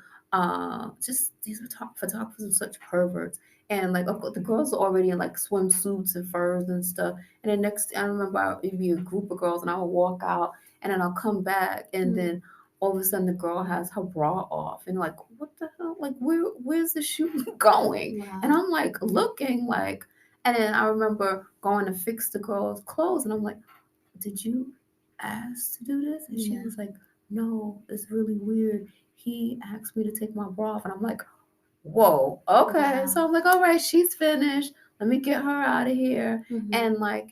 just these photographers are such perverts. And like, of course, the girls are already in like swimsuits and furs and stuff. And then I remember it'd be a group of girls, and I would walk out, and then I'll come back, and then all of a sudden the girl has her bra off, and like, what the hell? Like, where's the shoe going? And Wow. I'm like looking like, and then I remember going to fix the girl's clothes, and I'm like, did you ask to do this? And she Yeah. was like, no, it's really weird. He asked me to take my bra off. And I'm like, whoa, okay. Wow. So I'm like, all right, she's finished. Let me get her out of here. Mm-hmm.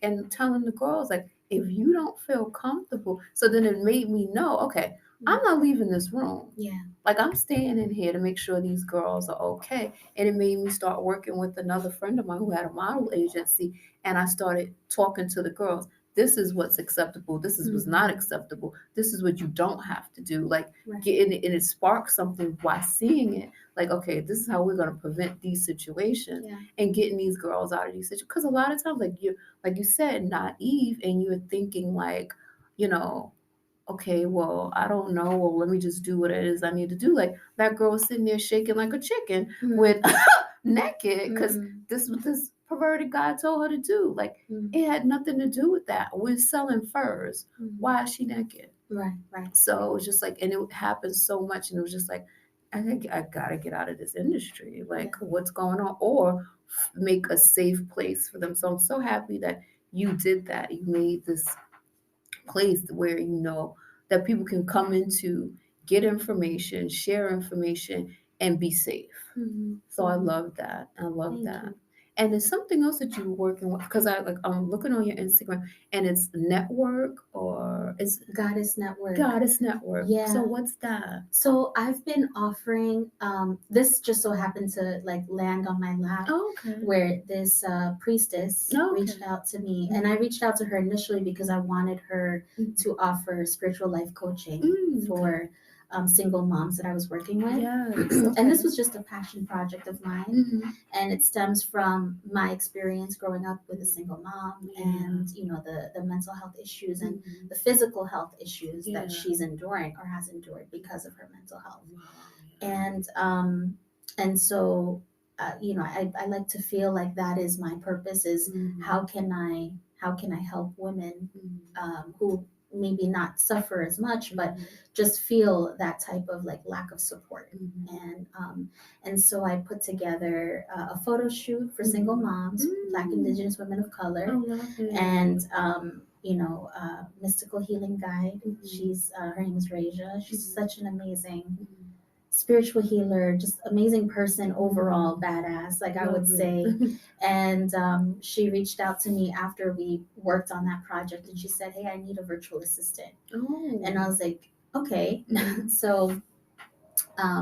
And telling the girls, like, if you don't feel comfortable. So then it made me know, okay, I'm not leaving this room. Yeah. Like, I'm staying in here to make sure these girls are okay. And it made me start working with another friend of mine who had a model agency. And I started talking to the girls. This is what's acceptable. This is what's not Mm-hmm. acceptable. This is what you don't have to do. Like, Right. getting it, and it sparks something by seeing it. Like, okay, this is how we're going to prevent these situations Yeah. and getting these girls out of these situations. Because a lot of times, like you said, naive, and you're thinking like, you know, okay, well, I don't know. Well, let me just do what it is I need to do. Like, that girl was sitting there shaking like a chicken with Mm-hmm. naked because Mm-hmm. this what this perverted guy told her to do. Like, it had nothing to do with that. We're selling furs. Mm-hmm. Why is she naked? Right. Right. So it was just like, and it happened so much, and it was just like, I gotta get out of this industry. Yeah. Like, what's going on? Or make a safe place for them. So I'm so happy that you did that. You made this place where that people can come into, get information, share information, and be safe. Mm-hmm. So I Mm-hmm. love that. I love Thank that. you. And there's something else that you're working with because I'm looking on your Instagram, and it's network, or it's Goddess Network. Goddess Network. So Yeah. what's that? So I've been offering this just so happened to like land on my lap Oh, okay. where this priestess Okay. reached out to me, and I reached out to her initially because I wanted her Mhm. to offer spiritual life coaching Okay. for single moms that I was working with. Yes. And Okay. this was just a passion project of mine, Hmm. and it stems from my experience growing up with a single mom, Yeah. and the mental health issues and Mhm. the physical health issues Yeah. that she's enduring or has endured because of her mental health. Wow. And so I like to feel like that is my purpose, is Mhm. how can I help women Mhm. who maybe not suffer as much, but Mhm. just feel that type of like lack of support. Mhm. And so I put together a photo shoot for single Mhm. moms, Black Mm. Indigenous women of I color, love it. and mystical healing guide. She's her name is Raja. She's such an amazing Mhm. spiritual healer, just amazing person overall, badass, like I would Love say. it. And she reached out to me after we worked on that project, and she said, "Hey, I need a virtual assistant." And I Oh. was like, "Okay." Mhm. So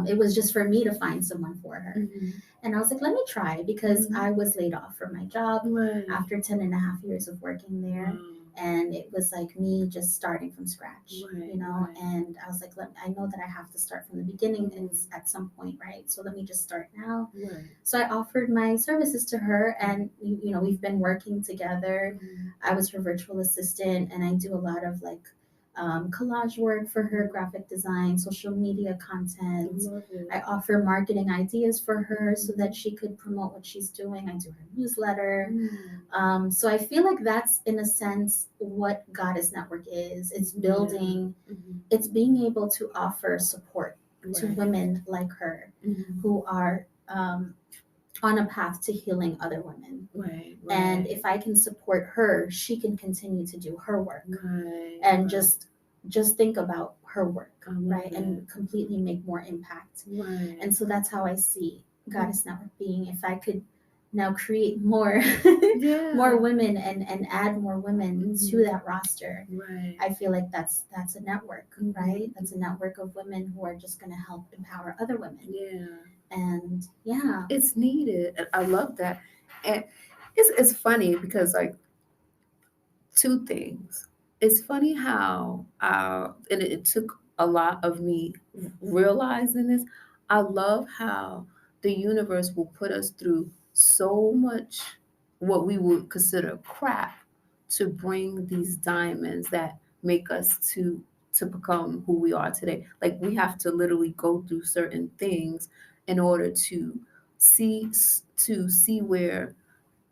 it was just for me to find someone for her. Mhm. And I was like, let me try, because Mhm. I was laid off from my job Right. after 10 and a half years of working there. Wow. And it was like me just starting from scratch, Right. Right. and I was like, I know that I have to start from the beginning Mhm. at some point, right? So let me just start now. Right. So I offered my services to her, and we've been working together. Mhm. I was her virtual assistant, and I do a lot of like collage work for her, Mhm. graphic design, social media I content. love it. I offer marketing ideas for her so that Mhm. she could promote what she's doing. I do her newsletter. Mm. So I feel like that's, in a sense, what Goddess Network is. It's Yeah. building, Mhm. it's being able to offer support to Right. women like her Mhm. who are on a path to healing other women. Right. And Right. if I can support her, she can continue to do her work, Right. and Right. just think about her work, I love right? it. And completely make more impact. Right. And so that's how I see Mhm. Goddess Network being. If I could now create more more Yeah. women, and add more women to Mhm. that roster, Right. I feel like that's a network, Mhm. right? That's a Mhm. network of women who are just going to help empower other women. Yeah. And yeah. It's needed. And I love that. And it's funny because like two things. It's funny how and it took a lot of me realizing this. I love how the universe will put us through so much what we would consider crap to bring these diamonds that make us to become who we are today. Like we have to literally go through certain things in order see to see where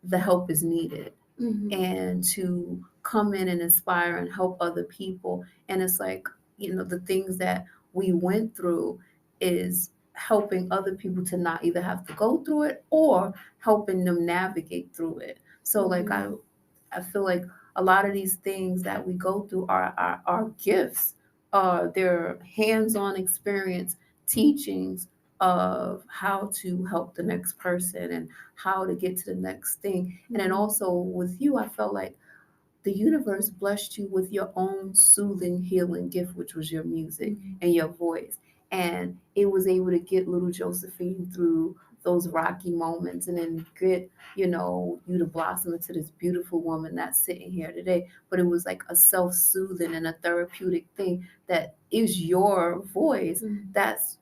the help is needed Hmm. and to come in and inspire and help other people. And it's like, the things that we went through is helping other people to not either have to go through it or helping them navigate through it. So like Hmm. I feel like a lot of these things that we go through are gifts. They're hands-on experience teachings of how to help the next person and how to get to the next thing. And then Hmm. also with you, I felt like the universe blessed you with your own soothing, healing gift, which was your music Hmm. and your voice. And it was able to get little Josephine through those rocky moments and then get, you to blossom into this beautiful woman that's sitting here today. But it was like a self soothing and a therapeutic thing that is your voice Hmm. that's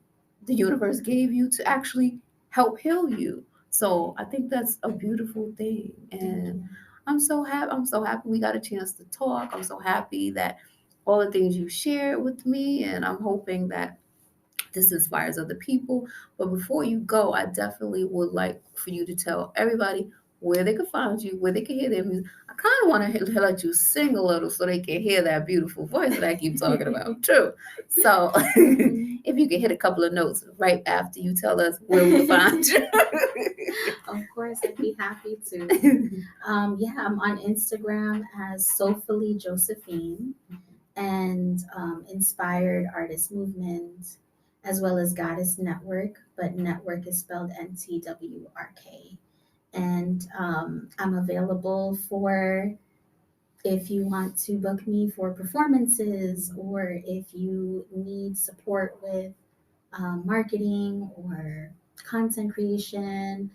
the universe gave you to actually help heal you. Right. So I think that's a beautiful thing. Thank And you. I'm so happy. I'm so happy we got a chance to talk. I'm so happy that all the things you shared with me, and I'm hoping that this inspires other people. But before you go, I definitely would like for you to tell everybody where they can find you, where they can hear their music. I kind of want to let you sing a little so they can hear that beautiful voice that I keep talking about too. So Mhm. if you can hit a couple of notes right after you tell us where we can find Of course, I'd be happy to. you. Yeah, I'm on Instagram as soulfully Josephine, and Inspired Artist Movement, as well as Goddess Network, but network is spelled NTWRK. And I'm available for, if you want to book me for performances, or if you need support with marketing or content creation,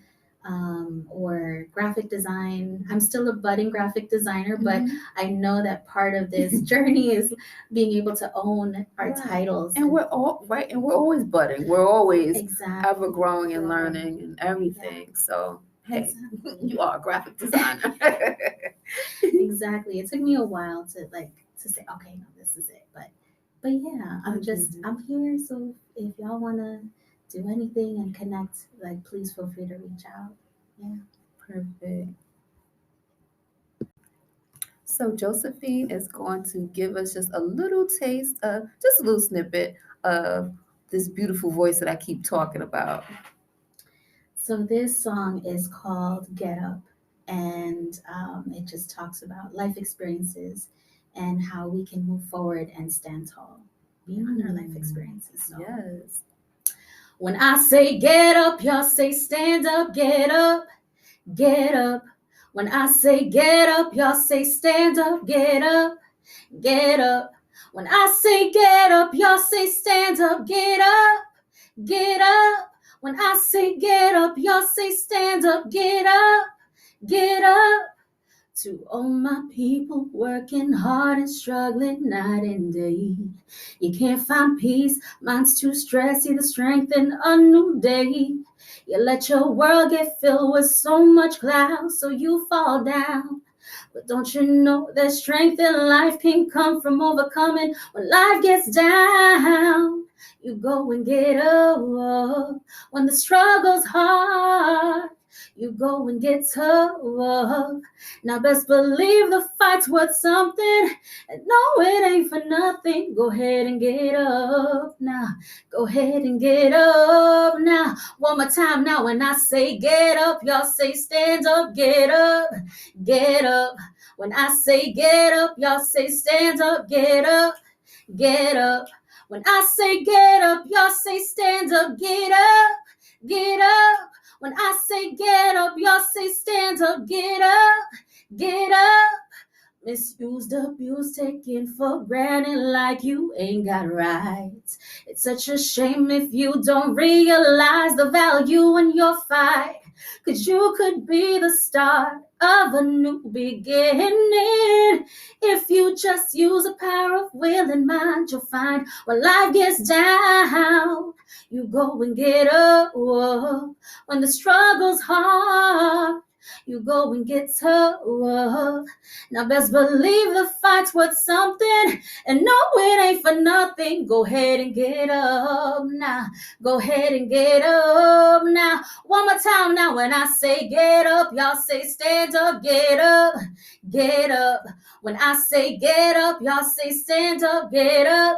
or graphic design. I'm still a budding graphic designer, but Mhm. I know that part of this journey is being able to own our Right. titles. And And we're all right, and we're always budding. We're always ever exactly, growing and growing. learning and Yeah, everything. So hey, exactly. you are a graphic designer. Exactly. It took me a while to say, okay, no, this is it. But yeah, I get it. I'm here. So if y'all wanna do anything and connect, like, please feel free to reach out. Yeah. Perfect. So Josephine is going to give us just a little taste of just a little snippet of this beautiful voice that I keep talking about. So this song is called Get Up. and it just talks about life experiences and how we can move forward and stand tall beyond our life Mm, experiences. So yes. when I say get up, y'all say stand up, get up, get up. When I say get up, y'all say stand up, get up, get up. When I say get up, y'all say stand up, get up, get up. When I say get up, y'all say stand up, get up, get up. To all my people working hard and struggling night and day. You can't find peace, mind's too stressed, see the strength in a new day. You let your world get filled with so much cloud, so you fall down. But don't you know that strength in life can come from overcoming when life gets down? You go and get up when the struggle's hard. You go and get tough. Now best believe the fight's worth something. And no, it ain't for nothing. Go ahead and get up now. Go ahead and get up now. One more time now. When I say get up, y'all say stand up, get up, get up. When I say get up, y'all say stand up, get up, get up. When I say get up, y'all say stand up, get up, get up. When I say get up, y'all say stand up, get up, get up. Misused, abused, taken for granted like you ain't got rights. It's such a shame if you don't realize the value in your fight. Cause you could be the start of a new beginning. If you just use the power of will and mind, you'll find when life gets down, you go and get up. Whoa. When the struggle's hard, you go and get tough. Now best believe the fight's worth something. And no, it ain't for nothing. Go ahead and get up now. Go ahead and get up now. One more time now. When I say get up, y'all say stand up, get up, get up. When I say get up, y'all say stand up, get up,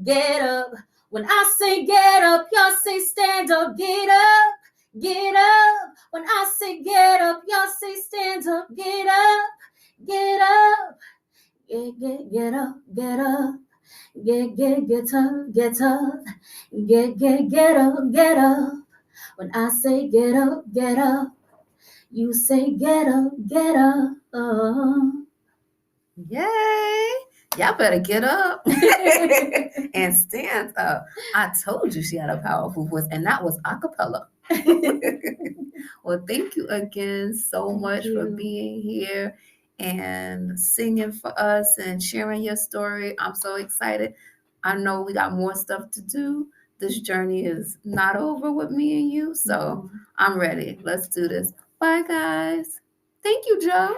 get up. When I say get up, y'all say stand up, get up, get up. When I say get up, y'all say stand up, get up, get up, get up, get up, get up, get up, get up, get up. When I say get up, get up, you say get up, get up. Yay! Y'all better get up and stand up. I told you she had a powerful voice, and that was a cappella. Well, thank you again so Thank much for you. being here and singing for us and sharing your story. I'm so excited. I know we got more stuff to do. This journey is not over with me and you, so I'm ready. Let's do this. Bye, guys. Thank you, Joe.